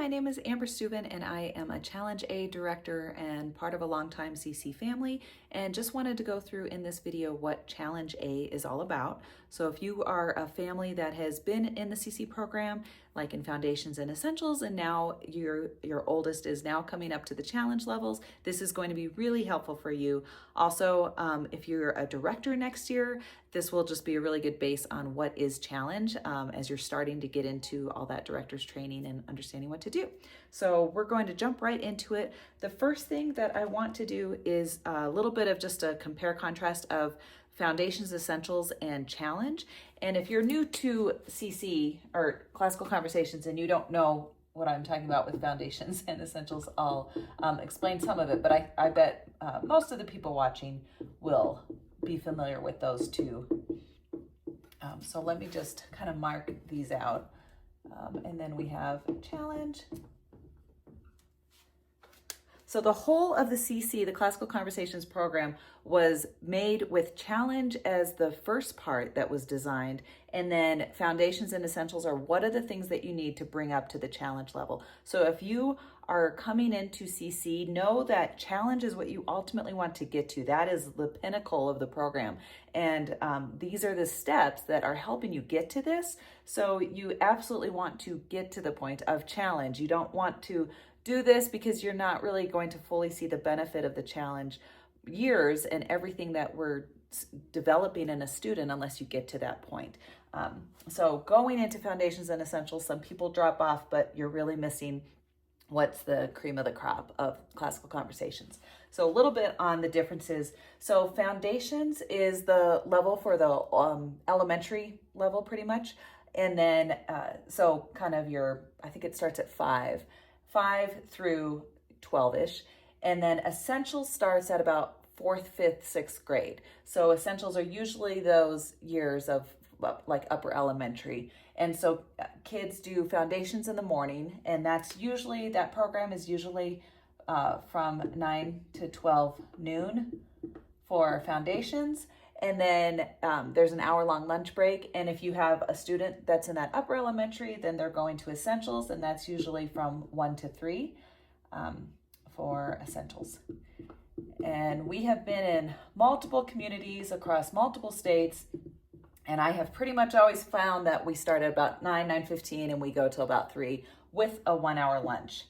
my name is Amber Steuben, and I am a Challenge A director and part of a longtime CC family, and just wanted to go through in this video what Challenge A is all about. So if you are a family that has been in the CC program, like in Foundations and Essentials, and now your oldest is now coming up to the challenge levels, this is going to be really helpful for you. Also, if you're a director next year, this will just be a really good base on what is challenge as you're starting to get into all that director's training and understanding what to do. So we're going to jump right into it. The first thing that I want to do is a little bit of just a compare contrast of Foundations, Essentials, and Challenge. And if you're new to CC or Classical Conversations and you don't know what I'm talking about with Foundations and Essentials, I'll explain some of it, but I bet most of the people watching will be familiar with those two. So let me just kind of mark these out. And then we have Challenge. So the whole of the CC, the Classical Conversations program, was made with Challenge as the first part that was designed, and then Foundations and Essentials are what are the things that you need to bring up to the challenge level. So if you are coming into CC, know that challenge is what you ultimately want to get to. That is the pinnacle of the program. And these are the steps that are helping you get to this. So you absolutely want to get to the point of challenge. You don't want to do this because you're not really going to fully see the benefit of the challenge years and everything that we're developing in a student unless you get to that point. So going into Foundations and Essentials, some people drop off, but you're really missing what's the cream of the crop of Classical Conversations. So a little bit on the differences. So Foundations is the level for the elementary level pretty much. And then, so kind of I think it starts at 5 through 12-ish. And then Essentials starts at about 4th, 5th, 6th grade. So Essentials are usually those years of like upper elementary. And so kids do Foundations in the morning, and that program is usually from 9 to 12 noon for Foundations. And then there's an hour-long lunch break. And if you have a student that's in that upper elementary, then they're going to Essentials, and that's usually from 1 to 3 for Essentials. And we have been in multiple communities across multiple states, and I have pretty much always found that we start at about 9:15, and we go till about 3 with a 1 hour lunch.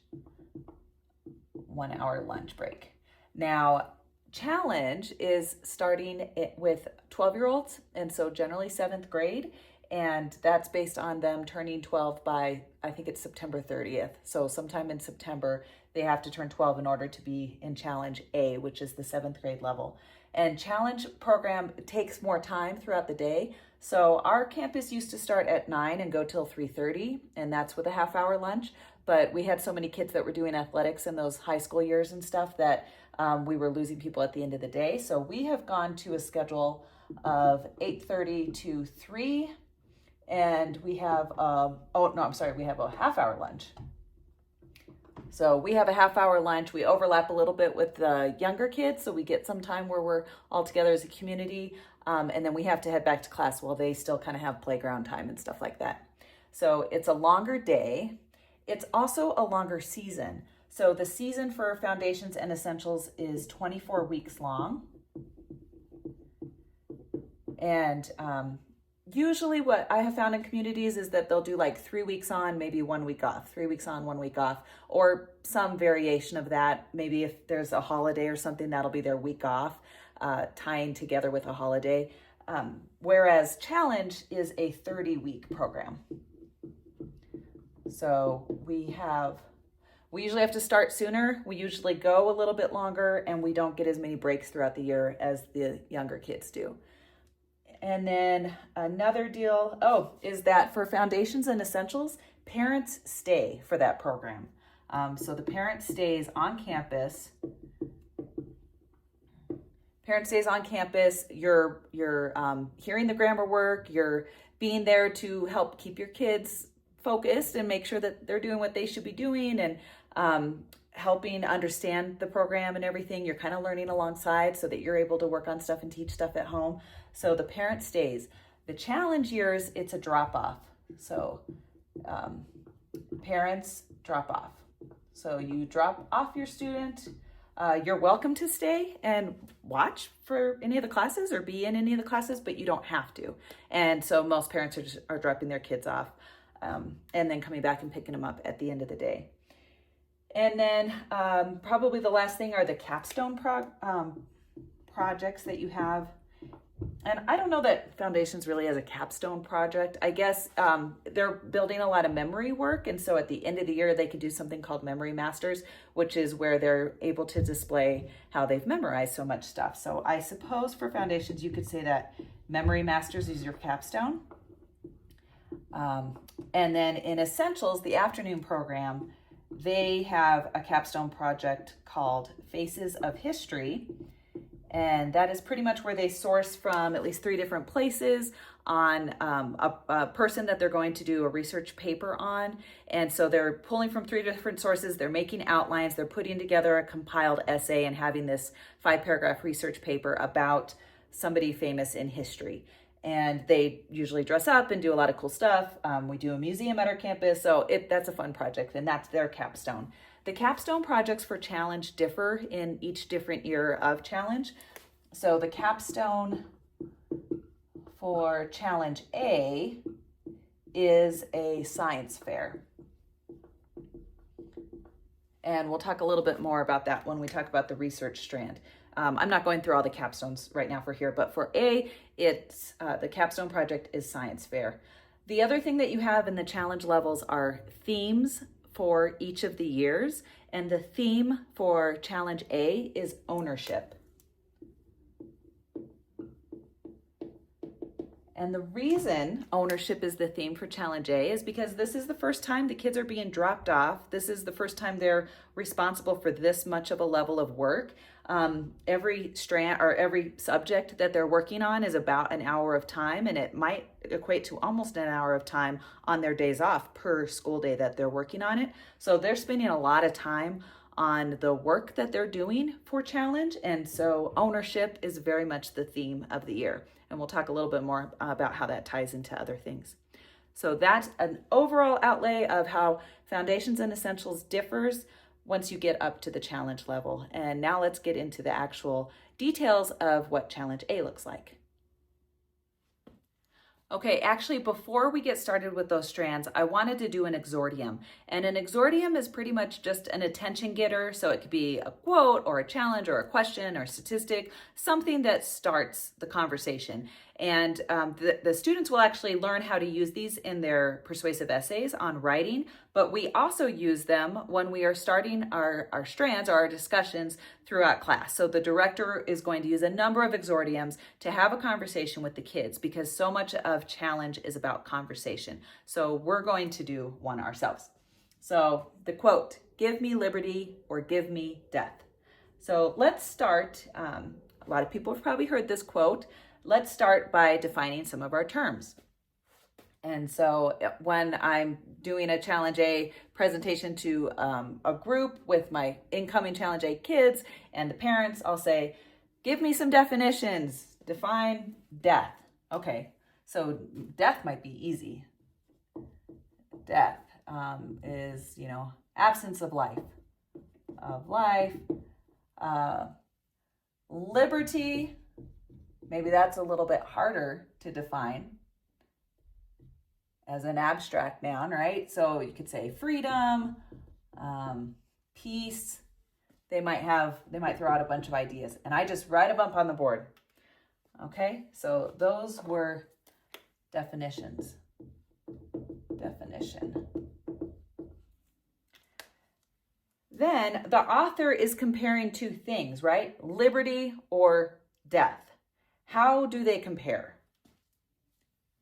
1 hour lunch break. Now, Challenge is starting with 12-year-olds, and so generally 7th grade, and that's based on them turning 12 by, I think it's September 30th. So sometime in September, they have to turn 12 in order to be in Challenge A, which is the 7th grade level. And Challenge program takes more time throughout the day. So our campus used to start at 9 and go till 3:30, and that's with a half-hour lunch. But we had so many kids that were doing athletics in those high school years and stuff that we were losing people at the end of the day. So we have gone to a schedule of 8:30 to 3, and we have, we have a half-hour lunch. So we have a half-hour lunch. We overlap a little bit with the younger kids, so we get some time where we're all together as a community, and then we have to head back to class while they still kind of have playground time and stuff like that. So it's a longer day. It's also a longer season. So the season for Foundations and Essentials is 24 weeks long. And usually what I have found in communities is that they'll do like 3 weeks on, maybe 1 week off, 3 weeks on, 1 week off, or some variation of that. Maybe if there's a holiday or something, that'll be their week off, tying together with a holiday. Whereas Challenge is a 30-week program. So we usually have to start sooner. We usually go a little bit longer, and we don't get as many breaks throughout the year as the younger kids do. And then another deal, is that for Foundations and Essentials, parents stay for that program. So the parent stays on campus. Parent stays on campus. You're hearing the grammar work. You're being there to help keep your kids focused and make sure that they're doing what they should be doing, and helping understand the program and everything. You're kind of learning alongside so that you're able to work on stuff and teach stuff at home. So the parent stays. The challenge years, it's a drop off. So parents drop off. So you drop off your student. You're welcome to stay and watch for any of the classes or be in any of the classes, but you don't have to. And so most parents are dropping their kids off and then coming back and picking them up at the end of the day. And then probably the last thing are the capstone projects that you have. And I don't know that Foundations really has a capstone project. I guess they're building a lot of memory work. And so at the end of the year, they could do something called Memory Masters, which is where they're able to display how they've memorized so much stuff. So I suppose for Foundations, you could say that Memory Masters is your capstone. And then in Essentials, the afternoon program, they have a capstone project called Faces of History. And that is pretty much where they source from at least 3 different places on a person that they're going to do a research paper on. And so they're pulling from 3 different sources. They're making outlines. They're putting together a compiled essay and having this 5-paragraph research paper about somebody famous in history. And they usually dress up and do a lot of cool stuff. We do a museum at our campus. So that's a fun project, and that's their capstone. The capstone projects for Challenge differ in each different year of Challenge. So the capstone for Challenge A is a science fair. And we'll talk a little bit more about that when we talk about the research strand. I'm not going through all the capstones right now for here, but for A, it's the capstone project is science fair. The other thing that you have in the challenge levels are themes for each of the years, and the theme for Challenge A is ownership. And the reason ownership is the theme for Challenge A is because this is the first time the kids are being dropped off. This is the first time they're responsible for this much of a level of work. Every strand or every subject that they're working on is about an hour of time, and it might equate to almost an hour of time on their days off per school day that they're working on it. So they're spending a lot of time on the work that they're doing for Challenge. And so ownership is very much the theme of the year. And we'll talk a little bit more about how that ties into other things. So that's an overall outlay of how Foundations and Essentials differs once you get up to the challenge level. And now let's get into the actual details of what Challenge A looks like. Okay, actually, before we get started with those strands, I wanted to do an exordium. And an exordium is pretty much just an attention getter. So it could be a quote or a challenge or a question or a statistic, something that starts the conversation. And the students will actually learn how to use these in their persuasive essays on writing, but we also use them when we are starting our strands or our discussions throughout class. So the director is going to use a number of exordiums to have a conversation with the kids because so much of Challenge is about conversation. So we're going to do one ourselves. So the quote, "Give me liberty or give me death." So let's start. A lot of people have probably heard this quote. Let's start by defining some of our terms. And so when I'm doing a Challenge A presentation to a group with my incoming Challenge A kids and the parents, I'll say, give me some definitions. Define death. Okay, so death might be easy. Death is, absence of life. Liberty. Maybe that's a little bit harder to define as an abstract noun, right? So you could say freedom, peace. They might throw out a bunch of ideas, and I just write them up on the board. Okay, so those were definitions. Definition. Then the author is comparing 2 things, right? Liberty or death. How do they compare?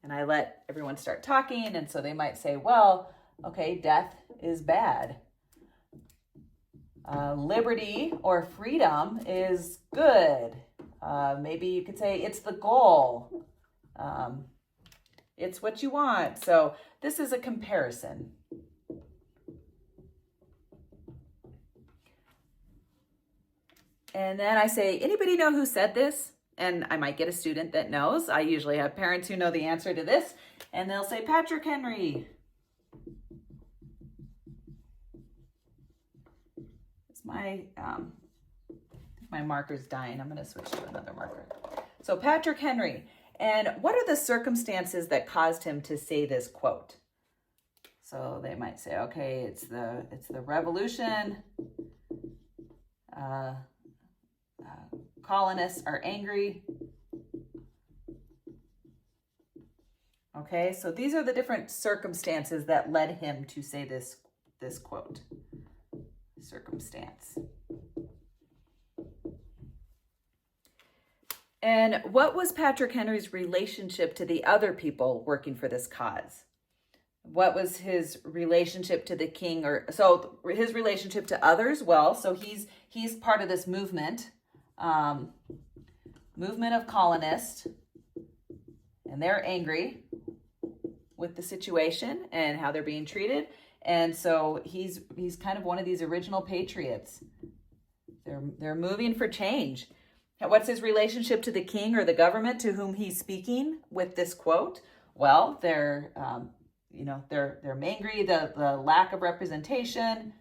And I let everyone start talking, and so they might say, well, okay, death is bad. Liberty or freedom is good. Maybe you could say it's the goal. It's what you want. So this is a comparison. And then I say, anybody know who said this? And I might get a student that knows. I usually have parents who know the answer to this, and they'll say, Patrick Henry. my marker's dying. I'm going to switch to another marker. So Patrick Henry. And what are the circumstances that caused him to say this quote? So they might say, okay, it's the revolution. Colonists are angry. Okay, so these are the different circumstances that led him to say this quote. Circumstance. And what was Patrick Henry's relationship to the other people working for this cause? What was his relationship to the king, or so his relationship to others? Well, so he's part of this movement of colonists, and they're angry with the situation and how they're being treated. And so he's kind of one of these original patriots. They're moving for change. What's his relationship to the king or the government to whom he's speaking with this quote? Well, they're angry, the lack of representation,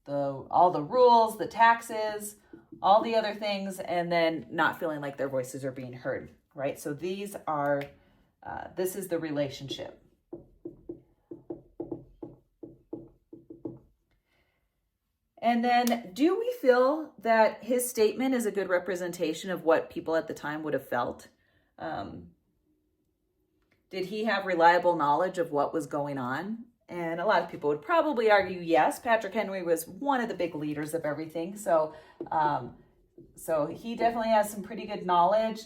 all the rules, the taxes, all the other things, and then not feeling like their voices are being heard, right? So this is the relationship. And then, do we feel that his statement is a good representation of what people at the time would have felt? Did he have reliable knowledge of what was going on? And a lot of people would probably argue, yes, Patrick Henry was one of the big leaders of everything. So he definitely has some pretty good knowledge.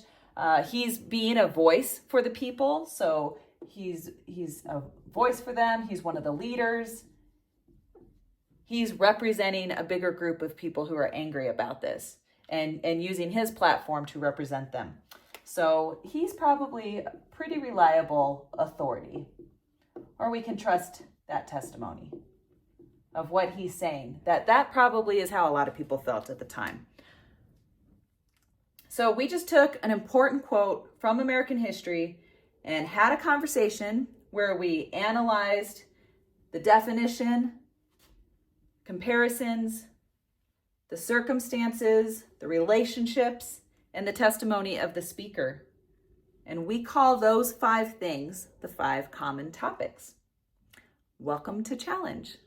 He's being a voice for the people. So he's a voice for them. He's one of the leaders. He's representing a bigger group of people who are angry about this and using his platform to represent them. So he's probably a pretty reliable authority, or we can trust that testimony of what he's saying. That probably is how a lot of people felt at the time. So we just took an important quote from American history and had a conversation where we analyzed the definition, comparisons, the circumstances, the relationships, and the testimony of the speaker. And we call those 5 things the 5 common topics. Welcome to Challenge.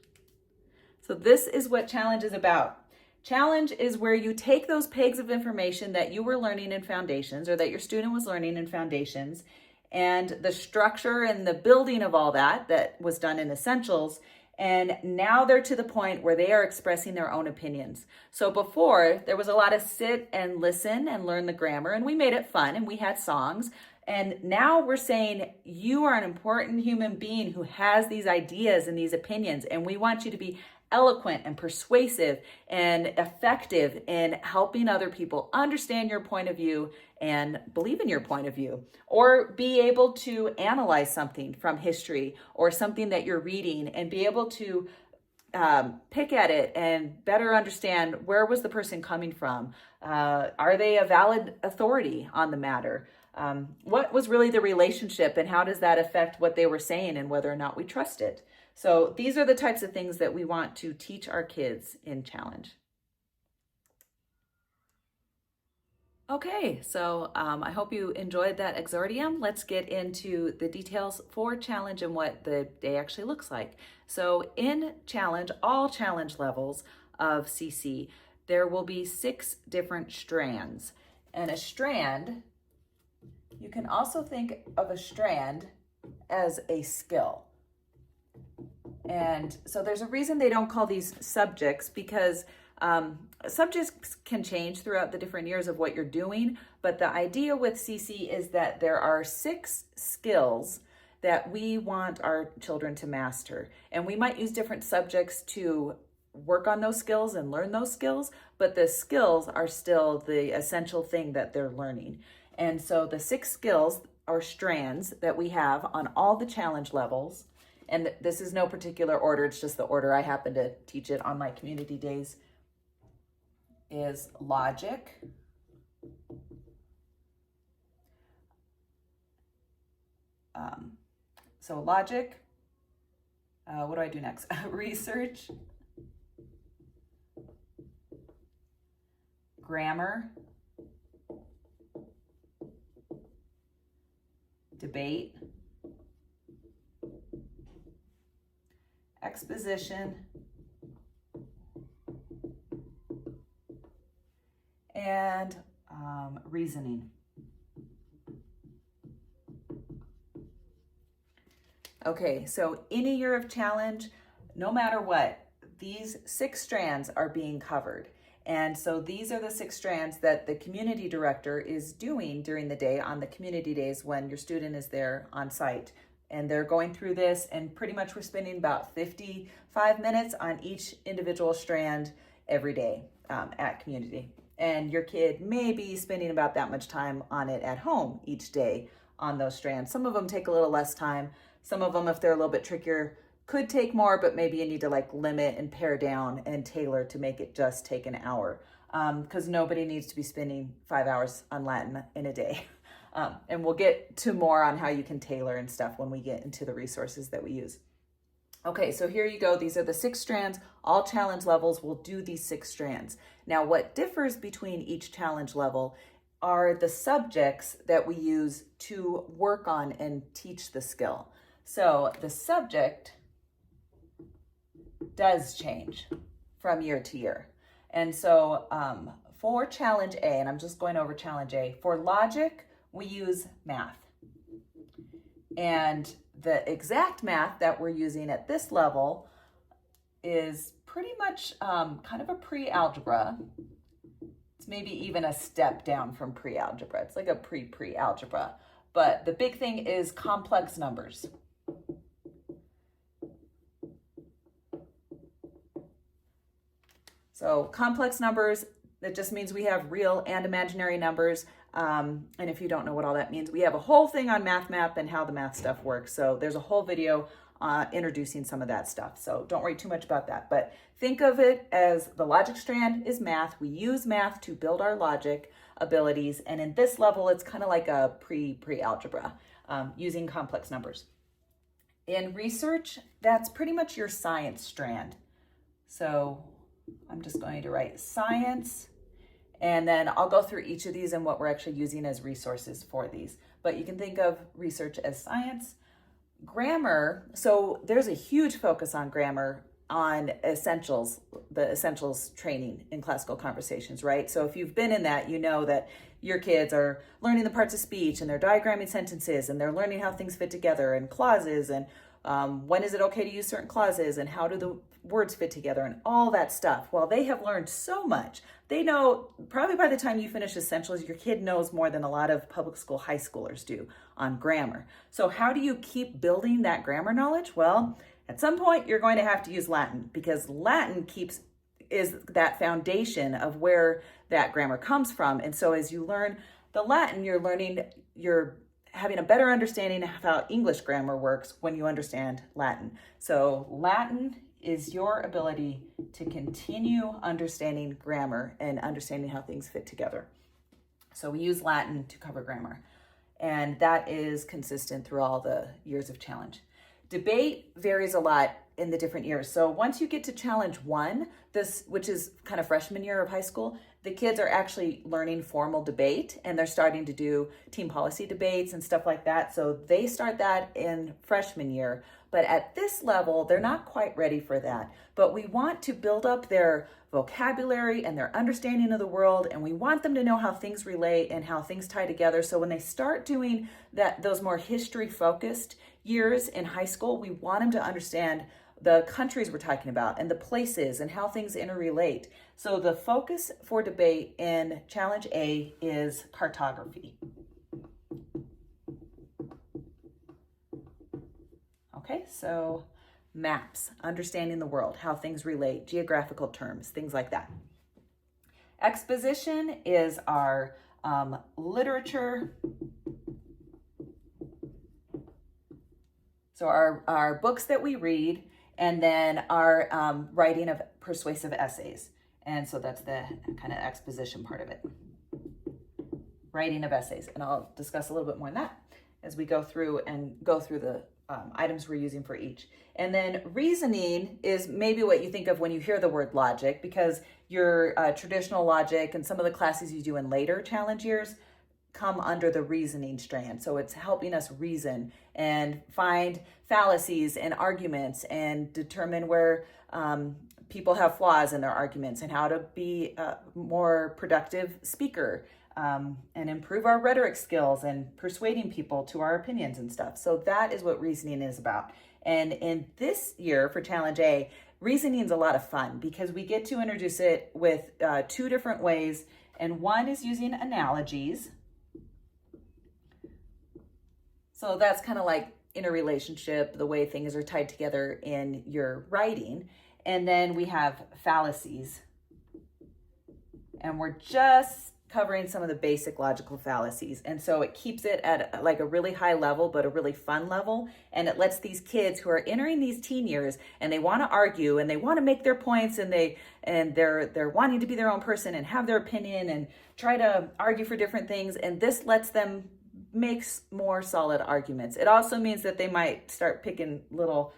So this is what Challenge is about. Challenge is where you take those pegs of information that you were learning in foundations, or that your student was learning in foundations, and the structure and the building of all that was done in essentials, and now they're to the point where they are expressing their own opinions. So before, there was a lot of sit and listen and learn the grammar, and we made it fun, and we had songs. And now we're saying you are an important human being who has these ideas and these opinions, and we want you to be eloquent and persuasive and effective in helping other people understand your point of view and believe in your point of view, or be able to analyze something from history or something that you're reading and be able to pick at it and better understand where was the person coming from. Are they a valid authority on the matter? What was really the relationship, and how does that affect what they were saying and whether or not we trust it? So these are the types of things that we want to teach our kids in Challenge. Okay, so I hope you enjoyed that Exordium. Let's get into the details for Challenge and what the day actually looks like. So in Challenge, all Challenge levels of CC, there will be 6 different strands. And a strand, you can also think of a strand as a skill. And so there's a reason they don't call these subjects, because subjects can change throughout the different years of what you're doing. But the idea with CC is that there are 6 skills that we want our children to master. And we might use different subjects to work on those skills and learn those skills, but the skills are still the essential thing that they're learning. And so the 6 skills or strands that we have on all the Challenge levels, and this is no particular order, it's just the order I happen to teach it on my community days, is logic, logic, what do I do next? Research, grammar, debate, exposition, and reasoning. Okay, so in a year of challenge, no matter what, these 6 strands are being covered. And so these are the 6 strands that the community director is doing during the day on the community days when your student is there on site. And they're going through this, and pretty much we're spending about 55 minutes on each individual strand every day at community. And your kid may be spending about that much time on it at home each day on those strands. Some of them take a little less time. Some of them, if they're a little bit trickier, could take more, but maybe you need to like limit and pare down and tailor to make it just take an hour. Because nobody needs to be spending 5 hours on Latin in a day. And we'll get to more on how you can tailor and stuff when we get into the resources that we use. Okay, so here you go. These are the 6 strands. All challenge levels will do these 6 strands. Now, what differs between each challenge level are the subjects that we use to work on and teach the skill. So the subject does change from year to year. And so for challenge A, and I'm just going over challenge A, for logic, we use math. And the exact math that we're using at this level is pretty much kind of a pre-algebra. It's maybe even a step down from pre-algebra. It's like a pre-algebra. But the big thing is complex numbers. So complex numbers, that just means we have real and imaginary numbers. And if you don't know what all that means, we have a whole thing on Math Map and how the math stuff works. So there's a whole video introducing some of that stuff. So don't worry too much about that. But think of it as the logic strand is math. We use math to build our logic abilities. And in this level, it's kind of like a pre-algebra using complex numbers. In research, that's pretty much your science strand. So I'm just going to write science, and then I'll go through each of these and what we're actually using as resources for these. But you can think of research as science. Grammar, so there's a huge focus on grammar on essentials, the essentials training in classical conversations, right? So if you've been in that, you know that your kids are learning the parts of speech and they're diagramming sentences and they're learning how things fit together and clauses and when is it okay to use certain clauses and how do the words fit together and all that stuff. Well, they have learned so much. They know probably by the time you finish essentials, your kid knows more than a lot of public school high schoolers do on grammar. So how do you keep building that grammar knowledge? Well, at some point you're going to have to use Latin because Latin is that foundation of where that grammar comes from. And so as you learn the Latin, you're having a better understanding of how English grammar works when you understand Latin. So Latin is your ability to continue understanding grammar and understanding how things fit together. So we use Latin to cover grammar, and that is consistent through all the years of challenge. Debate varies a lot in the different years. So once you get to challenge 1, which is kind of freshman year of high school, the kids are actually learning formal debate and they're starting to do team policy debates and stuff like that. So they start that in freshman year. But at this level, they're not quite ready for that. But we want to build up their vocabulary and their understanding of the world, and we want them to know how things relate and how things tie together. So when they start doing those more history-focused years in high school, we want them to understand the countries we're talking about and the places and how things interrelate. So the focus for debate in Challenge A is cartography. Okay, so maps, understanding the world, how things relate, geographical terms, things like that. Exposition is our literature. So our books that we read, and then our writing of persuasive essays. And so that's the kind of exposition part of it. Writing of essays. And I'll discuss a little bit more on that as we go through the items we're using for each. And then reasoning is maybe what you think of when you hear the word logic, because your traditional logic and some of the classes you do in later challenge years come under the reasoning strand. So it's helping us reason and find fallacies and arguments and determine where people have flaws in their arguments and how to be a more productive speaker, and improve our rhetoric skills and persuading people to our opinions and stuff. So that is what reasoning is about. And in this year for Challenge A, reasoning is a lot of fun because we get to introduce it with 2 different ways. And one is using analogies. So that's kind of like in a relationship, the way things are tied together in your writing. And then we have fallacies. And we're just covering some of the basic logical fallacies. And so it keeps it at like a really high level, but a really fun level. And it lets these kids who are entering these teen years and they want to argue and they want to make their points and they're wanting to be their own person and have their opinion and try to argue for different things. And this lets them make more solid arguments. It also means that they might start picking little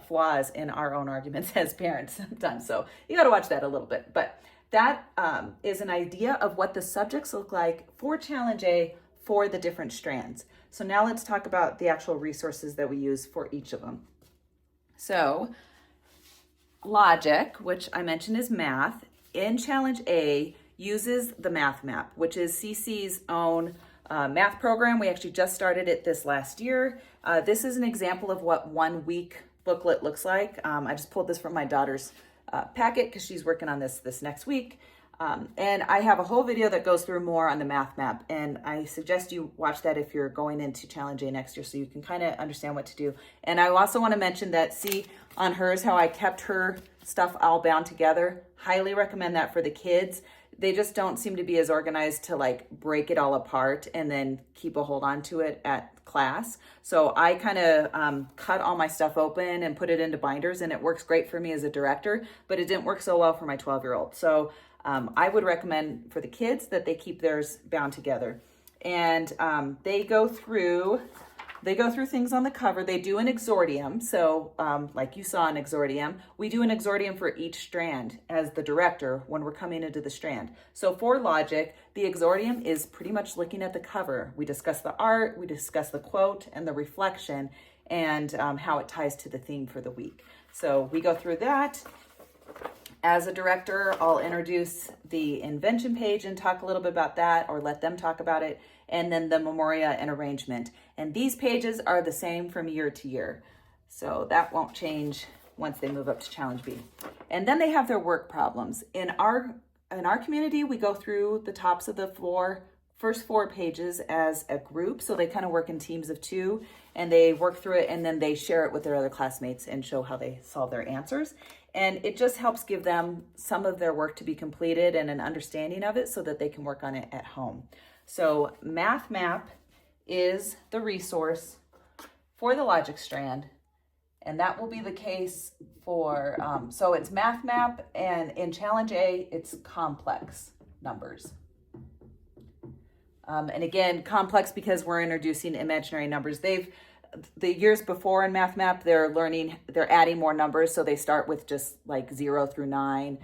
flaws in our own arguments as parents sometimes. So you got to watch that a little bit. But that is an idea of what the subjects look like for Challenge A for the different strands. So now let's talk about the actual resources that we use for each of them. So logic, which I mentioned is math, in Challenge A uses the Math Map, which is CC's own math program. We actually just started it this last year. This is an example of what 1 week booklet looks like. I just pulled this from my daughter's packet because she's working on this next week. And I have a whole video that goes through more on the Math Map. And I suggest you watch that if you're going into Challenge A next year so you can kind of understand what to do. And I also want to mention that, see on hers how I kept her stuff all bound together. Highly recommend that for the kids. They just don't seem to be as organized to like break it all apart and then keep a hold on to it at class. So I kind of cut all my stuff open and put it into binders, and it works great for me as a director, but it didn't work so well for my 12-year-old. So I would recommend for the kids that they keep theirs bound together. And they go through things on the cover. They do an exordium. So like you saw an exordium, we do an exordium for each strand as the director when we're coming into the strand. So for logic, the exordium is pretty much looking at the cover. We discuss the art, we discuss the quote and the reflection and how it ties to the theme for the week. So we go through that. As a director, I'll introduce the invention page and talk a little bit about that, or let them talk about it, and then the memoria and arrangement. And these pages are the same from year to year. So that won't change once they move up to Challenge B. And then they have their work problems. In our community, we go through the tops of the first 4 pages as a group. So they kind of work in teams of 2 and they work through it, and then they share it with their other classmates and show how they solve their answers. And it just helps give them some of their work to be completed and an understanding of it so that they can work on it at home. So Math Map is the resource for the logic strand. And that will be the case for, so it's Math Map, and in Challenge A, it's complex numbers. And again, complex because we're introducing imaginary numbers. The years before in Math Map, they're adding more numbers. So they start with just like 0 through 9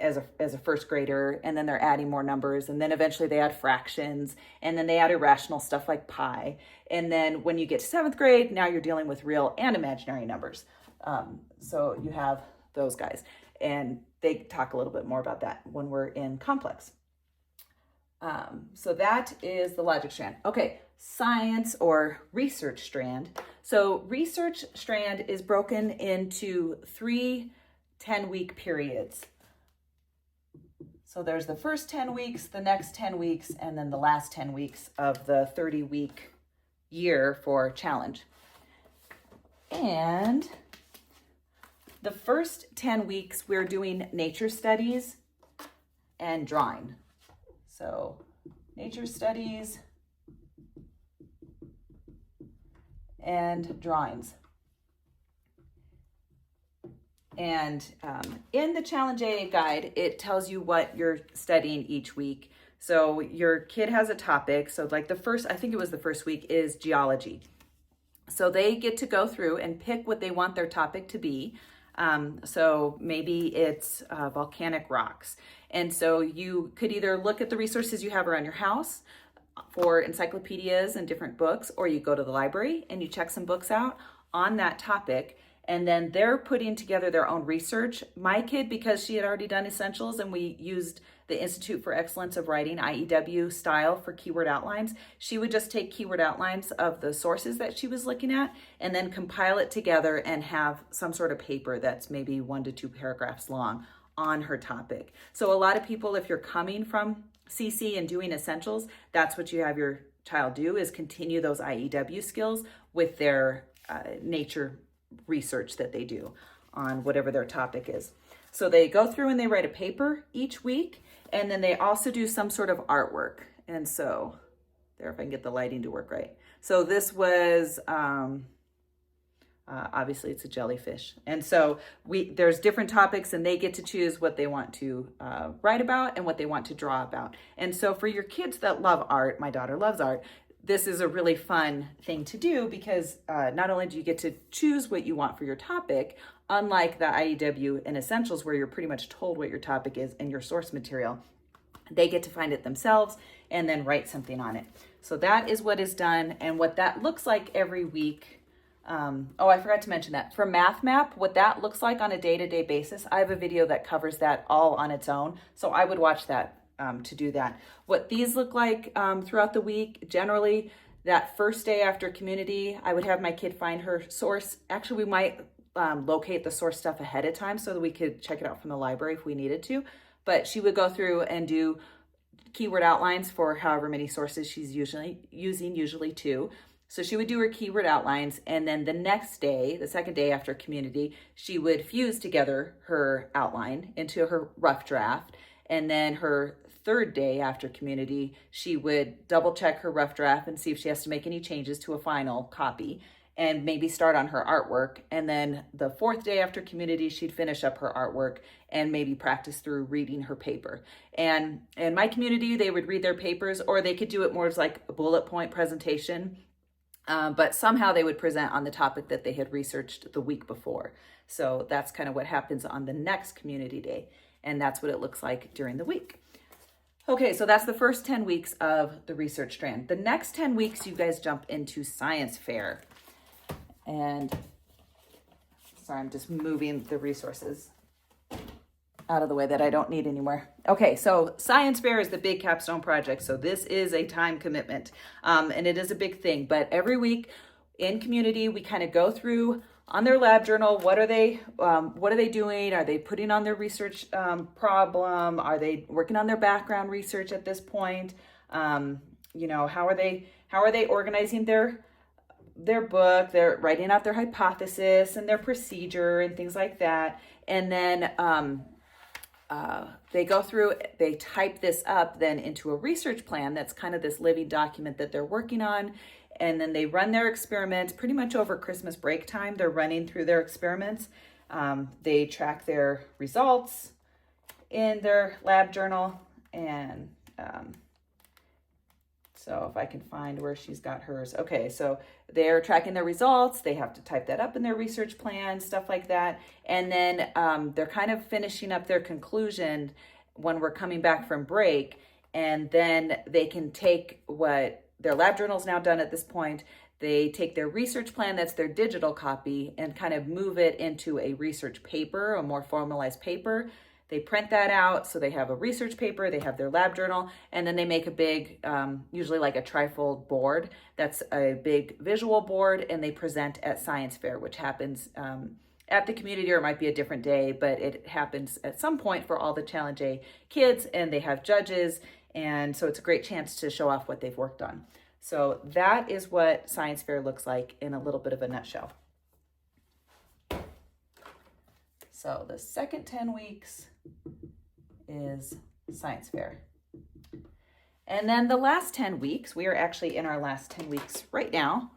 as a first grader, and then they're adding more numbers. And then eventually they add fractions, and then they add irrational stuff like pi. And then when you get to 7th grade, now you're dealing with real and imaginary numbers. So you have those guys, and they talk a little bit more about that when we're in complex. So that is the logic strand. Okay, science or research strand. So research strand is broken into 3 10-week periods. So there's the first 10 weeks, the next 10 weeks, and then the last 10 weeks of the 30-week year for challenge. And the first 10 weeks, we're doing nature studies and drawing. So nature studies and drawings. And in the Challenge A guide, it tells you what you're studying each week. So your kid has a topic. So like I think it was the first week is geology. So they get to go through and pick what they want their topic to be. So maybe it's volcanic rocks. And so you could either look at the resources you have around your house for encyclopedias and different books, or you go to the library and you check some books out on that topic. And then they're putting together their own research. My kid, because she had already done essentials and we used the Institute for Excellence of Writing, IEW style, for keyword outlines, she would just take keyword outlines of the sources that she was looking at and then compile it together and have some sort of paper that's maybe 1 to 2 paragraphs long on her topic. So a lot of people, if you're coming from CC and doing essentials, that's what you have your child do, is continue those IEW skills with their nature research that they do on whatever their topic is. So they go through and they write a paper each week, and then they also do some sort of artwork. And so there, if I can get the lighting to work right. So this was, obviously it's a jellyfish. And so there's different topics and they get to choose what they want to write about and what they want to draw about. And so for your kids that love art, my daughter loves art, this is a really fun thing to do, because not only do you get to choose what you want for your topic, unlike the IEW and Essentials where you're pretty much told what your topic is and your source material, they get to find it themselves and then write something on it. So that is what is done, and what that looks like every week. I forgot to mention that. For Math Map, what that looks like on a day-to-day basis, I have a video that covers that all on its own, so I would watch that to do that. What these look like throughout the week, generally that first day after community, I would have my kid find her source. Actually, we might locate the source stuff ahead of time so that we could check it out from the library if we needed to. But she would go through and do keyword outlines for however many sources she's usually using, usually 2. So she would do her keyword outlines, and then the next day, the second day after community, she would fuse together her outline into her rough draft. And then her third day after community, she would double check her rough draft and see if she has to make any changes to a final copy and maybe start on her artwork. And then the fourth day after community, she'd finish up her artwork and maybe practice through reading her paper. And in my community, they would read their papers, or they could do it more as like a bullet point presentation. But somehow they would present on the topic that they had researched the week before. So that's kind of what happens on the next community day. And that's what it looks like during the week. Okay, so that's the first 10 weeks of the research strand. The next 10 weeks, you guys jump into science fair. And sorry, I'm just moving the resources out of the way that I don't need anymore. Okay, so science fair is the big capstone project. So this is a time commitment, and it is a big thing. But every week in community, we kind of go through on their lab journal, what are they doing? Are they putting on their research problem? Are they working on their background research at this point? How are they organizing their book? They're writing out their hypothesis and their procedure and things like that. And then they go through, they type this up then into a research plan that's kind of this living document that they're working on. And then they run their experiments pretty much over Christmas break time. They're running through their experiments. They track their results in their lab journal. And so if I can find where she's got hers. Okay, so they're tracking their results. They have to type that up in their research plan, stuff like that. And then they're kind of finishing up their conclusion when we're coming back from break. And then they can take what their lab journal is now done at this point. They take their research plan, that's their digital copy, and kind of move it into a research paper, a more formalized paper. They print that out, so they have a research paper, they have their lab journal, and then they make a big, usually like a trifold board. That's a big visual board, and they present at science fair, which happens at the community, or it might be a different day, but it happens at some point for all the Challenge A kids, and they have judges. And so it's a great chance to show off what they've worked on. So that is what science fair looks like in a little bit of a nutshell. So the second 10 weeks is science fair. And then the last 10 weeks, we are actually in our last 10 weeks right now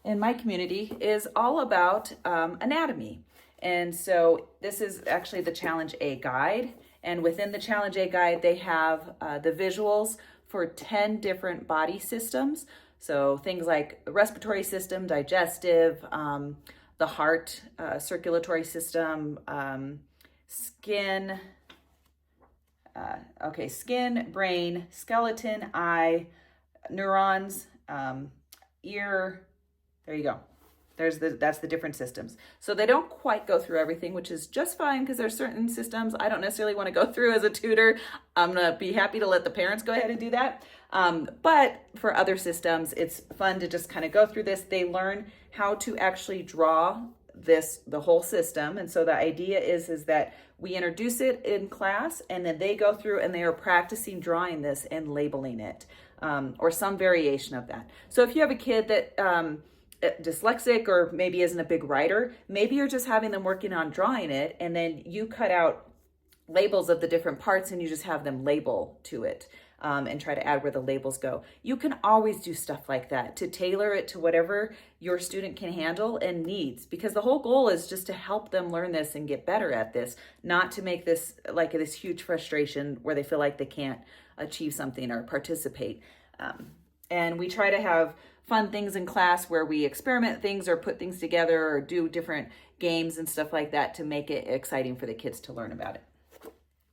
in my community, is all about anatomy. And so this is actually the Challenge A guide. And within the Challenge A guide, they have the visuals for 10 different body systems. So things like respiratory system, digestive, the heart, circulatory system, skin, skin, brain, skeleton, eye, neurons, ear. There you go. That's the different systems. So they don't quite go through everything, which is just fine because there's certain systems I don't necessarily want to go through as a tutor. I'm going to be happy to let the parents go ahead and do that. But for other systems, it's fun to just kind of go through this. They learn how to actually draw the whole system. And so the idea is that we introduce it in class, and then they go through and they are practicing drawing this and labeling it, or some variation of that. So if you have a kid that dyslexic or maybe isn't a big writer, maybe you're just having them working on drawing it, and then you cut out labels of the different parts and you just have them label to it, and try to add where the labels go. You can always do stuff like that to tailor it to whatever your student can handle and needs, because the whole goal is just to help them learn this and get better at this, not to make this like this huge frustration where they feel like they can't achieve something or participate. And we try to have fun things in class where we experiment things or put things together or do different games and stuff like that to make it exciting for the kids to learn about it.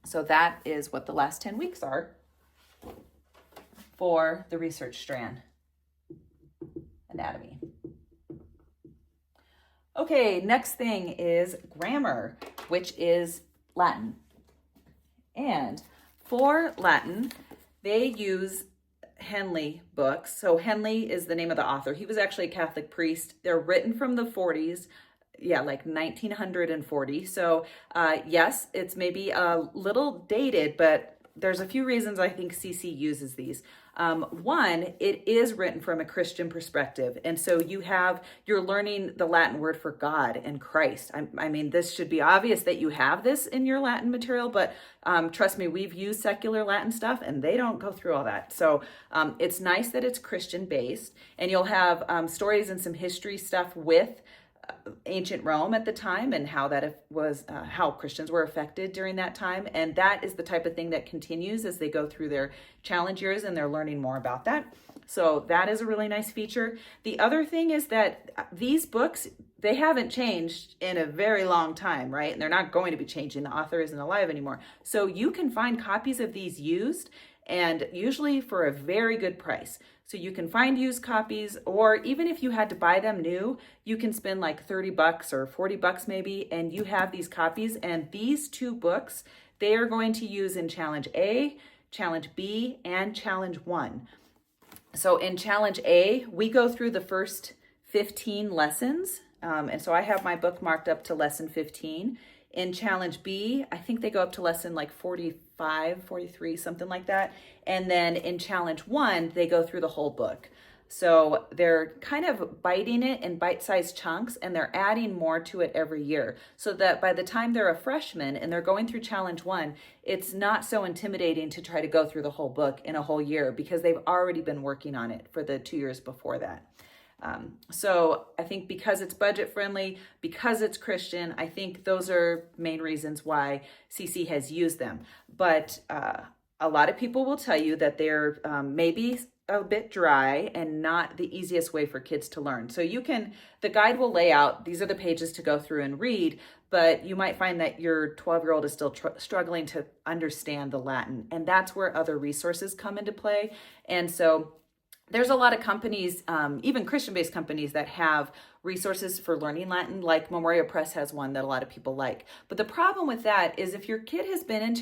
So that is what the last 10 weeks are for the research strand anatomy. Okay, next thing is grammar, which is Latin. And for Latin, they use Henley books. So Henley is the name of the author. He was actually a Catholic priest. They're written from the 40s, like 1940. So yes, it's maybe a little dated, but there's a few reasons I think CC uses these. One, it is written from a Christian perspective. And so you're learning the Latin word for God and Christ. I mean, this should be obvious that you have this in your Latin material, but trust me, we've used secular Latin stuff and they don't go through all that. So it's nice that it's Christian based, and you'll have stories and some history stuff with ancient Rome at the time and how that was how Christians were affected during that time. And that is the type of thing that continues as they go through their challenge years and they're learning more about that. So that is a really nice feature. The other thing is that these books, they haven't changed in a very long time, right? And they're not going to be changing. The author isn't alive anymore. So you can find copies of these used, and usually for a very good price. So you can find used copies, or even if you had to buy them new, you can spend like $30 or $40 maybe, and you have these copies. And these two books, they are going to use in Challenge A, Challenge B, and Challenge 1. So in Challenge A, we go through the first 15 lessons. And so I have my book marked up to lesson 15. In Challenge B, I think they go up to lesson like 45, 43, something like that. And then in Challenge 1, they go through the whole book. So they're kind of biting it in bite-sized chunks, and they're adding more to it every year, so that by the time they're a freshman and they're going through Challenge 1, it's not so intimidating to try to go through the whole book in a whole year because they've already been working on it for the 2 years before that. So I think because it's budget friendly, because it's Christian, I think those are main reasons why CC has used them. But a lot of people will tell you that they're maybe a bit dry and not the easiest way for kids to learn. So the guide will lay out, these are the pages to go through and read, but you might find that your 12-year-old is still struggling to understand the Latin. And that's where other resources come into play. And so there's a lot of companies, even Christian-based companies, that have resources for learning Latin, like Memorial Press has one that a lot of people like. But the problem with that is if your kid has been in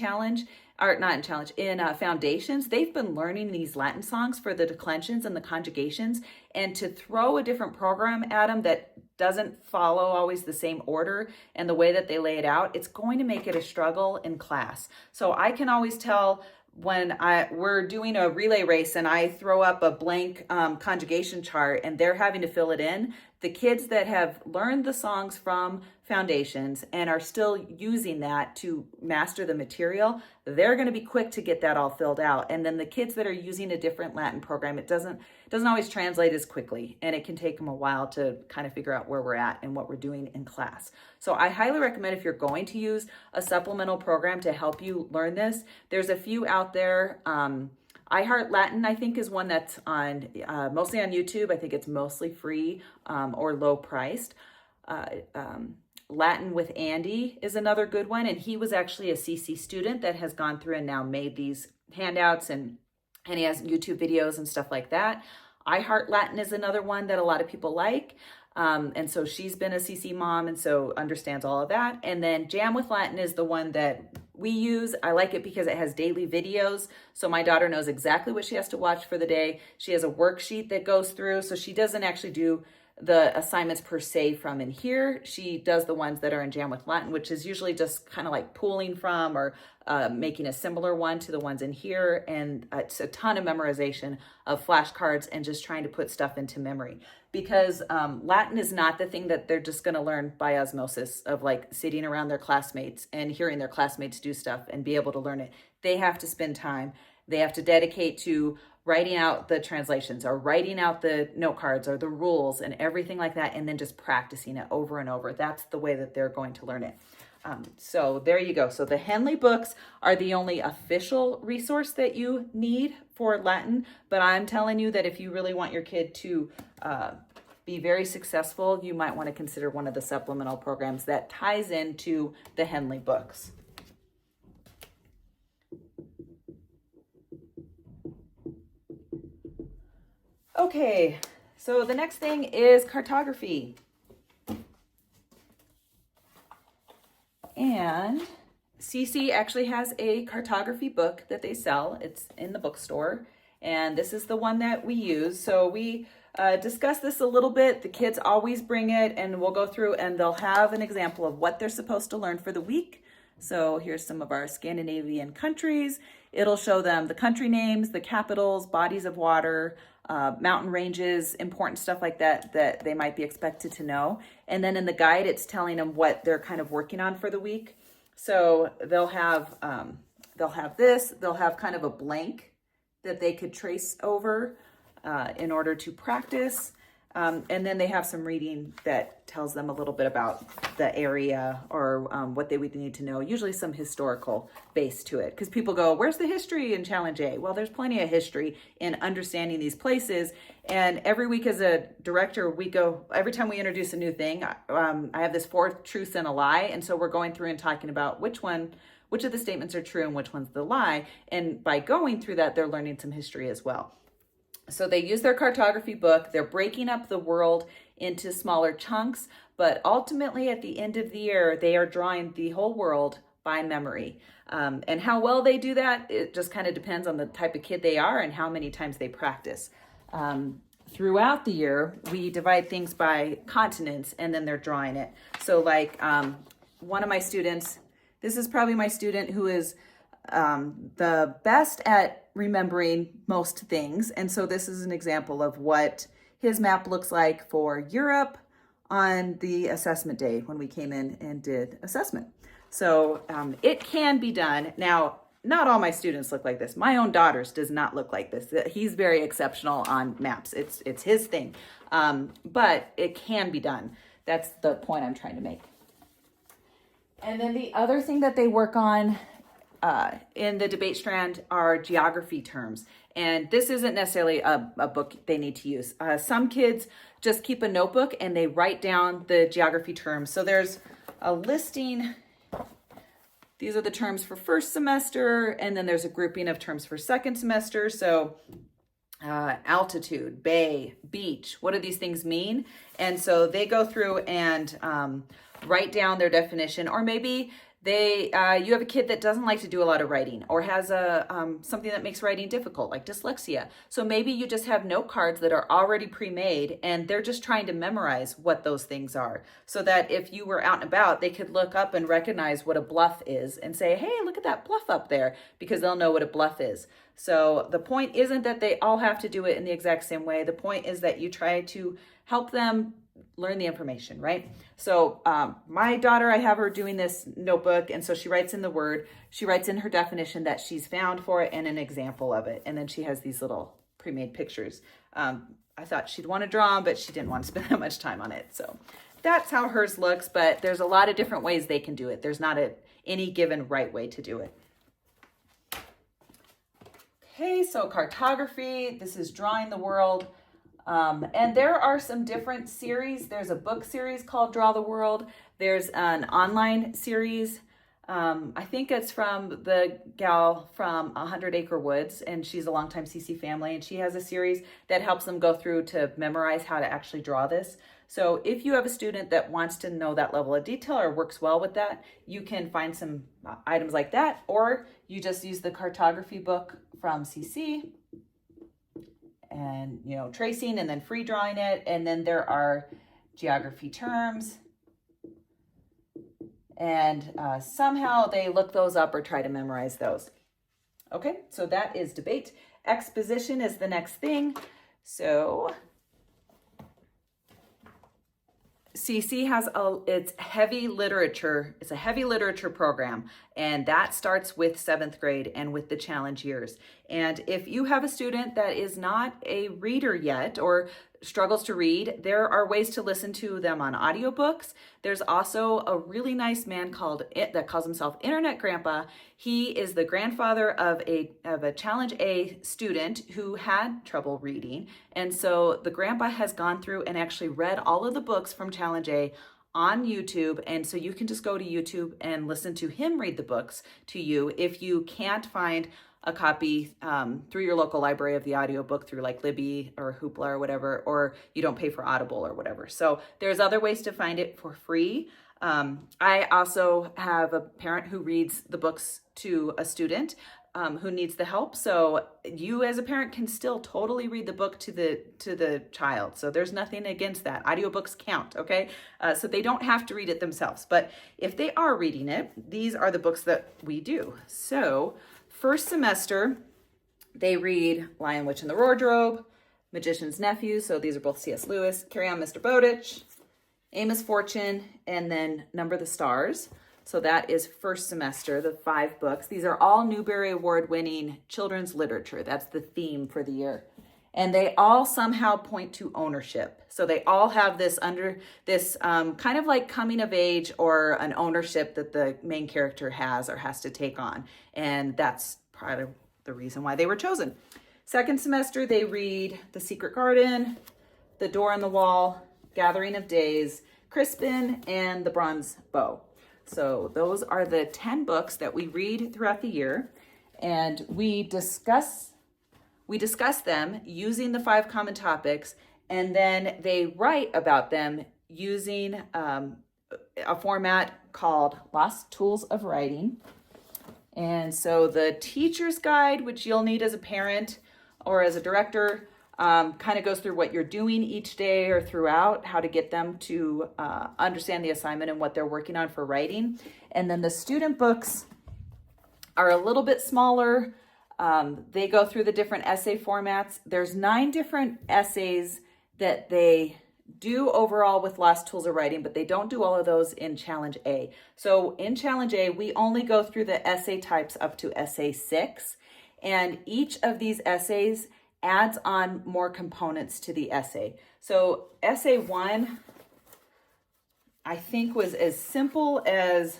Foundations, they've been learning these Latin songs for the declensions and the conjugations, and to throw a different program at them that doesn't follow always the same order and the way that they lay it out, it's going to make it a struggle in class. So I can always tell when we're doing a relay race and I throw up a blank conjugation chart and they're having to fill it in, the kids that have learned the songs from Foundations and are still using that to master the material, they're going to be quick to get that all filled out. And then the kids that are using a different Latin program, it doesn't always translate as quickly, and it can take them a while to kind of figure out where we're at and what we're doing in class. So I highly recommend, if you're going to use a supplemental program to help you learn this, there's a few out there. I Heart Latin, I think, is one that's on mostly on YouTube. I think it's mostly free or low priced. Uh, um, Latin with Andy is another good one. And he was actually a CC student that has gone through and now made these handouts, and he has YouTube videos and stuff like that. I Heart Latin is another one that a lot of people like. And so she's been a CC mom and so understands all of that. And then Jam with Latin is the one that we use. I like it because it has daily videos. So my daughter knows exactly what she has to watch for the day. She has a worksheet that goes through. So she doesn't actually do the assignments per se from in here. She does the ones that are in Jam with Latin, which is usually just kind of like pulling from or making a similar one to the ones in here. And it's a ton of memorization of flashcards and just trying to put stuff into memory, because Latin is not the thing that they're just going to learn by osmosis of like sitting around their classmates and hearing their classmates do stuff and be able to learn it. They have to spend time. They have to dedicate to writing out the translations or writing out the note cards or the rules and everything like that, and then just practicing it over and over. That's the way that they're going to learn it. So there you go. So the Henley books are the only official resource that you need for Latin, but I'm telling you that if you really want your kid to be very successful, you might want to consider one of the supplemental programs that ties into the Henley books. Okay, so the next thing is cartography. And CC actually has a cartography book that they sell. It's in the bookstore, and this is the one that we use. So we discuss this a little bit. The kids always bring it, and we'll go through and they'll have an example of what they're supposed to learn for the week. So here's some of our Scandinavian countries. It'll show them the country names, the capitals, bodies of water, mountain ranges, important stuff like that that they might be expected to know. And then in the guide, it's telling them what they're kind of working on for the week. So they'll have this. They'll have kind of a blank that they could trace over in order to practice. And then they have some reading that tells them a little bit about the area or what they would need to know, usually some historical base to it. Because people go, where's the history in Challenge A? Well, there's plenty of history in understanding these places. And every week as a director, we go, every time we introduce a new thing, I have this 4 truths and a lie. And so we're going through and talking about which of the statements are true and which one's the lie. And by going through that, they're learning some history as well. So they use their cartography book. They're breaking up the world into smaller chunks, but ultimately at the end of the year, they are drawing the whole world by memory. And how well they do that, it just kind of depends on the type of kid they are and how many times they practice. Throughout the year, we divide things by continents, and then they're drawing it. So like one of my students, this is probably my student who is the best at remembering most things. And so this is an example of what his map looks like for Europe on the assessment day when we came in and did assessment. So it can be done. Now, not all my students look like this. My own daughter's does not look like this. He's very exceptional on maps. It's his thing. But it can be done. That's the point I'm trying to make. And then the other thing that they work on in the debate strand are geography terms. And this isn't necessarily a book they need to use. Some kids just keep a notebook and they write down the geography terms. So there's a listing. These are the terms for first semester, and then there's a grouping of terms for second semester. So altitude, bay, beach, what do these things mean? And so they go through and write down their definition, or maybe you have a kid that doesn't like to do a lot of writing or has something that makes writing difficult, like dyslexia. So maybe you just have note cards that are already pre-made and they're just trying to memorize what those things are, so that if you were out and about, they could look up and recognize what a bluff is and say, hey, look at that bluff up there, because they'll know what a bluff is. So the point isn't that they all have to do it in the exact same way. The point is that you try to help them learn the information, right? So my daughter, I have her doing this notebook, and so she writes in the word, she writes in her definition that she's found for it and an example of it, and then she has these little pre-made pictures. I thought she'd want to draw them, but she didn't want to spend that much time on it. So that's how hers looks, but there's a lot of different ways they can do it. There's not any given right way to do it. Okay, so cartography, this is drawing the world. And there are some different series. There's a book series called Draw the World. There's an online series. I think it's from the gal from 100 Acre Woods, and she's a longtime CC family, and she has a series that helps them go through to memorize how to actually draw this. So if you have a student that wants to know that level of detail or works well with that, you can find some items like that, or you just use the cartography book from CC and, tracing and then free drawing it. And then there are geography terms, and somehow they look those up or try to memorize those. Okay, so that is debate. Exposition is the next thing. So CC has it's heavy literature. It's a heavy literature program, and that starts with 7th grade and with the challenge years. And if you have a student that is not a reader yet or struggles to read, there are ways to listen to them on audiobooks. There's also a really nice man that calls himself Internet Grandpa. He is the grandfather of a Challenge A student who had trouble reading. And so the grandpa has gone through and actually read all of the books from Challenge A on YouTube. And so you can just go to YouTube and listen to him read the books to you if you can't find a copy through your local library of the audiobook through like Libby or Hoopla or whatever, or you don't pay for Audible or whatever. So there's other ways to find it for free. I also have a parent who reads the books to a student who needs the help. So you as a parent can still totally read the book to the child. So there's nothing against that. Audiobooks count, okay? So they don't have to read it themselves. But if they are reading it, these are the books that we do. So first semester, they read Lion, Witch, and the Wardrobe, Magician's Nephew, so these are both C.S. Lewis, Carry On, Mr. Bowditch, Amos Fortune, and then Number the Stars. So that is first semester, the 5 books. These are all Newbery Award-winning children's literature. That's the theme for the year. And they all somehow point to ownership. So they all have this kind of like coming of age or an ownership that the main character has or has to take on. And that's part of the reason why they were chosen. Second semester, they read The Secret Garden, The Door in the Wall, Gathering of Days, Crispin, and The Bronze Bow. So those are the 10 books that we read throughout the year. And we discuss them using the 5 common topics, and then they write about them using a format called Lost Tools of Writing. And so the teacher's guide, which you'll need as a parent or as a director, kind of goes through what you're doing each day or throughout, how to get them to understand the assignment and what they're working on for writing. And then the student books are a little bit smaller. They go through the different essay formats. There's 9 different essays that they do overall with Lost Tools of Writing, but they don't do all of those in Challenge A. So in Challenge A, we only go through the essay types up to essay 6, and each of these essays adds on more components to the essay. So essay 1, I think, was as simple as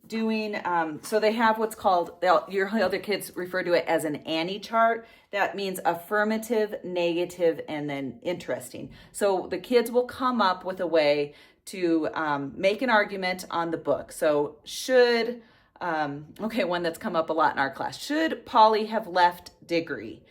doing, so they have what's called, your other kids refer to it as an Annie chart. That means affirmative, negative, and then interesting. So the kids will come up with a way to make an argument on the book. So should, one that's come up a lot in our class, should Polly have left Diggory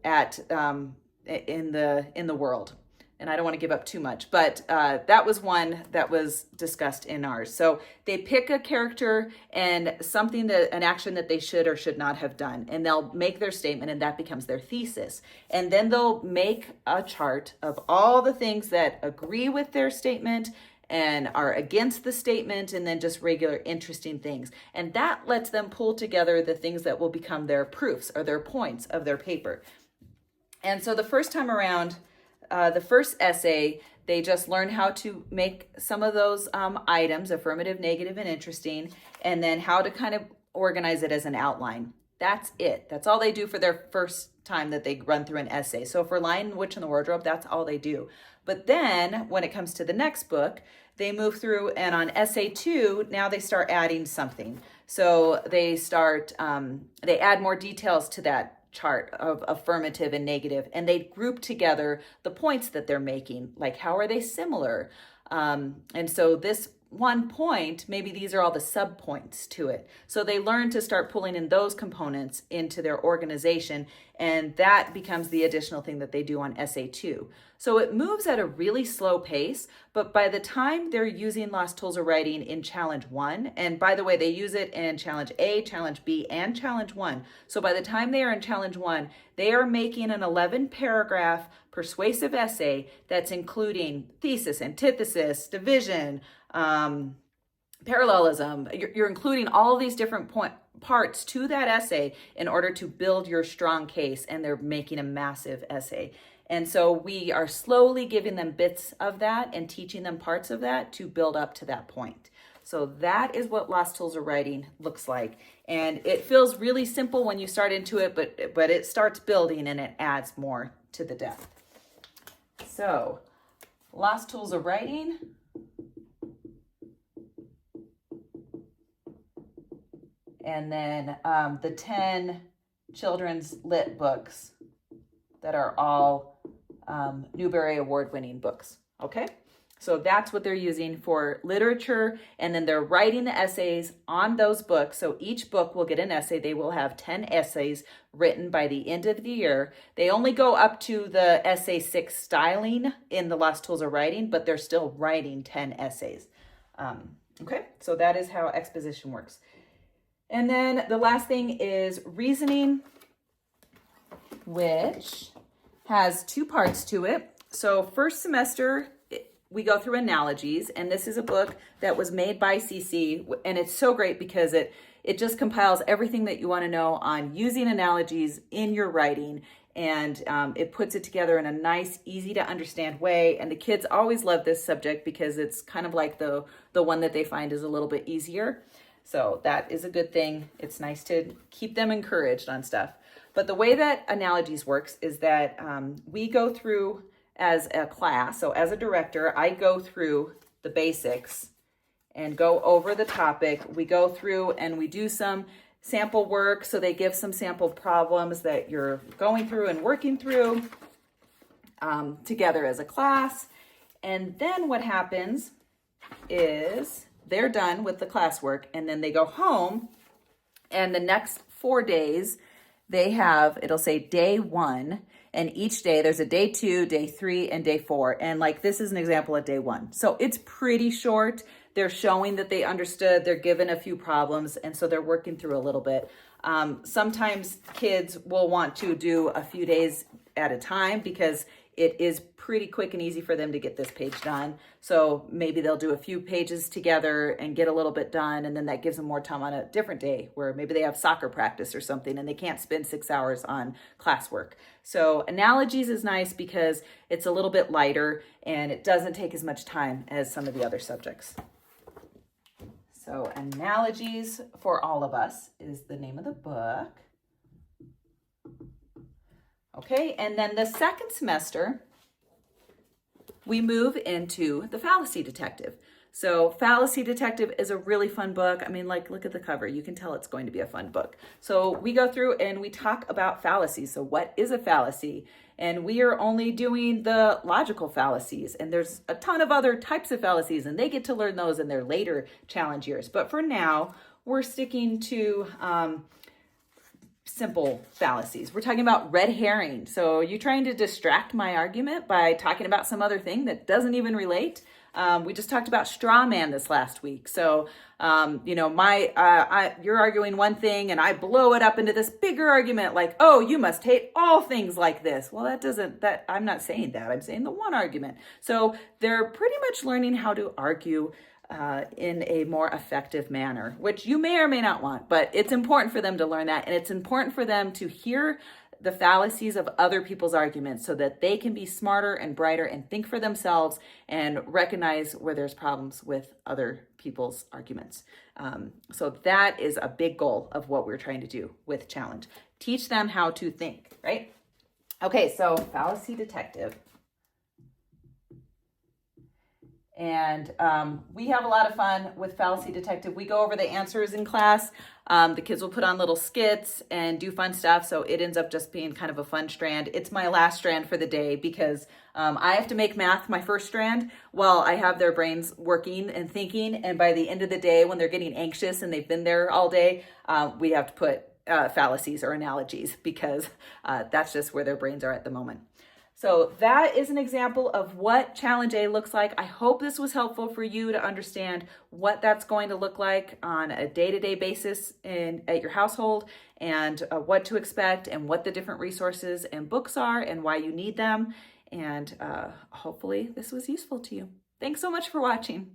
in the world? And I don't want to give up too much, but that was one that was discussed in ours. So they pick a character and an action that they should or should not have done, and they'll make their statement, and that becomes their thesis. And then they'll make a chart of all the things that agree with their statement and are against the statement, and then just regular interesting things. And that lets them pull together the things that will become their proofs or their points of their paper. And so the first time around, the first essay, they just learn how to make some of those items, affirmative, negative, and interesting, and then how to kind of organize it as an outline. That's it. That's all they do for their first time that they run through an essay. So for Lion, Witch, and the Wardrobe, that's all they do. But then when it comes to the next book, they move through, and on essay 2, now they start adding something. So they start, they add more details to that chart of affirmative and negative, and they group together the points that they're making, like how are they similar? And so this one point, maybe these are all the sub points to it. So they learn to start pulling in those components into their organization, and that becomes the additional thing that they do on essay 2. So it moves at a really slow pace, but by the time they're using Lost Tools of Writing in challenge 1, and by the way, they use it in challenge A, challenge B, and challenge 1. So by the time they are in challenge 1, they are making an 11-paragraph persuasive essay that's including thesis, antithesis, division, parallelism. You're including all these different parts to that essay in order to build your strong case, and they're making a massive essay. And so we are slowly giving them bits of that and teaching them parts of that to build up to that point. So that is what Lost Tools of Writing looks like. And it feels really simple when you start into it, but it starts building and it adds more to the depth. So Lost Tools of Writing. And then the 10 children's lit books that are all Newbery Award-winning books, okay? So that's what they're using for literature, and then they're writing the essays on those books. So each book will get an essay. They will have 10 essays written by the end of the year. They only go up to the essay 6 styling in the Lost Tools of Writing, but they're still writing 10 essays. Okay, so that is how exposition works. And then the last thing is reasoning, which has 2 parts to it. So first semester, we go through analogies, and this is a book that was made by CC, and it's so great because it just compiles everything that you want to know on using analogies in your writing, and it puts it together in a nice, easy to understand way. And the kids always love this subject because it's kind of like the one that they find is a little bit easier. So that is a good thing. It's nice to keep them encouraged on stuff. But the way that analogies works is that we go through as a class. So as a director, I go through the basics and go over the topic. We go through and we do some sample work. So they give some sample problems that you're going through and working through together as a class. And then what happens is they're done with the classwork, and then they go home, and the next 4 days they have, it'll say day 1, and each day there's a day 2, day 3, and day 4. And like this is an example of day 1. So it's pretty short. They're showing that they understood, they're given a few problems, and so they're working through a little bit. Sometimes kids will want to do a few days at a time because it is pretty quick and easy for them to get this page done. So maybe they'll do a few pages together and get a little bit done, and then that gives them more time on a different day where maybe they have soccer practice or something and they can't spend 6 hours on classwork. So analogies is nice because it's a little bit lighter and it doesn't take as much time as some of the other subjects. So Analogies for All of Us is the name of the book. Okay, and then the second semester, we move into the Fallacy Detective. So Fallacy Detective is a really fun book. I mean, like, look at the cover. You can tell it's going to be a fun book. So we go through and we talk about fallacies. So what is a fallacy? And we are only doing the logical fallacies. And there's a ton of other types of fallacies, and they get to learn those in their later challenge years. But for now, we're sticking to simple fallacies. We're talking about red herring. So you trying to distract my argument by talking about some other thing that doesn't even relate? We just talked about straw man this last week. So, you're arguing one thing and I blow it up into this bigger argument like, oh, you must hate all things like this. Well, I'm not saying that. I'm saying the one argument. So they're pretty much learning how to argue in a more effective manner, which you may or may not want, but it's important for them to learn that. And it's important for them to hear the fallacies of other people's arguments so that they can be smarter and brighter and think for themselves and recognize where there's problems with other people's arguments. So that is a big goal of what we're trying to do with Challenge. Teach them how to think, right? Okay, so Fallacy Detective. And we have a lot of fun with Fallacy Detective. We go over the answers in class. The kids will put on little skits and do fun stuff. So it ends up just being kind of a fun strand. It's my last strand for the day because I have to make math my first strand while I have their brains working and thinking. And by the end of the day, when they're getting anxious and they've been there all day, we have to put fallacies or analogies because that's just where their brains are at the moment. So that is an example of what Challenge A looks like. I hope this was helpful for you to understand what that's going to look like on a day-to-day basis at your household, and what to expect and what the different resources and books are and why you need them. And hopefully this was useful to you. Thanks so much for watching.